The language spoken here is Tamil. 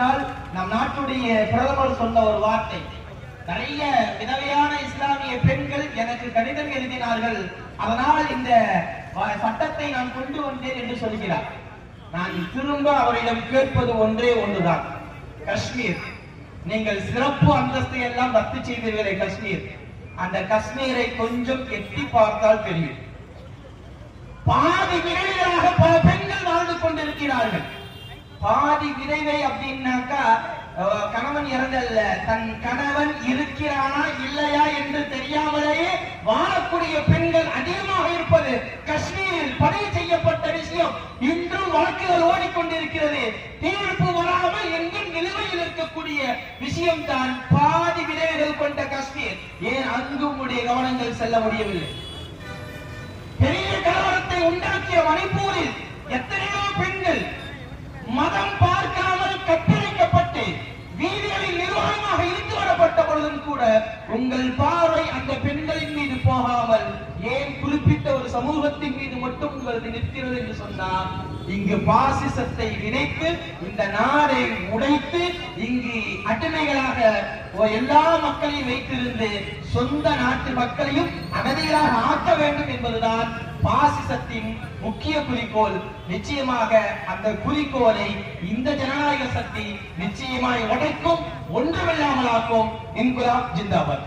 முன்னால் நம் நாட்டுடைய பிரதமர் சொன்ன ஒரு வார்த்தை, நிறைய விதவையான இஸ்லாமிய பெண்கள் எனக்கு கடிதம் எழுதினார்கள், அதனால் இந்த சட்டத்தை நான் கொண்டு வந்தேன் என்று சொல்கிறார். நான் திரும்ப அவரிடம் கேட்பது ஒன்றே ஒன்றுதான். காஷ்மீர், நீங்கள் சிறப்பு அந்தஸ்தை எல்லாம் ரத்து செய்தீர்களே காஷ்மீர், அந்த காஷ்மீரை கொஞ்சம் எட்டி பார்த்தால் தெரியும். பாதி விரைவாக பல பெண்கள் வாழ்ந்து கொண்டிருக்கிறார்கள். பாதி விரைவை அப்படின்னாக்கா கணவன் இறந்தல்ல, தன் கணவன் இருக்கிறானா இல்லையா என்று தெரியாமலேயே வாழக்கூடிய பெண்கள் அதிகமாக இருப்பது காஷ்மீரில் பதிவு செய்யப்பட்ட விஷயம். இன்றும் வழக்குகள் ஓடிக்கொண்டிருக்கிறது. தீர்ப்பு வராமல் எங்கும் நிலுவையில் இருக்கக்கூடிய விஷயம் தான் பாதி விரைவுகள் கொண்ட காஷ்மீர். ஏன் அங்கும் உடைய கவனங்கள் செல்ல முடியவில்லை? பெரிய கலவரத்தை உண்டாக்கிய மணிப்பூரில் எத்தனையோ பெண்கள் மதம் பார்க்காமல் கற்பழிக்கப்பட்டு வீதிகளில் நிர்வாகமாக இழுத்து வரப்பட்ட பொழுதும் கூட உங்கள் பார்வை அந்த பெண்களின் மீது போகாமல் ஏன் குறிப்பிட்ட ஒரு சமூகத்தின் மீது மட்டும் உங்களுக்கு நிற்கிறது என்று சொன்னால், இங்கு பாசிசத்தை விதைத்து இந்த நாடை உடைத்து இங்கு அடிமைகளாக எல்லா மக்களையும் வைத்திருந்து சொந்த நாட்டு மக்களையும் அகதிகளாக ஆக்க வேண்டும் என்பதுதான் பாசிசத்தின் முக்கிய குறிக்கோள். நிச்சயமாக அந்த குறிக்கோளை இந்த ஜனநாயக சக்தி நிச்சயமாய் உடைக்கும், ஒன்றுமில்லாமலாக்கும். இன்குலாப் ஜிந்தாபாத்.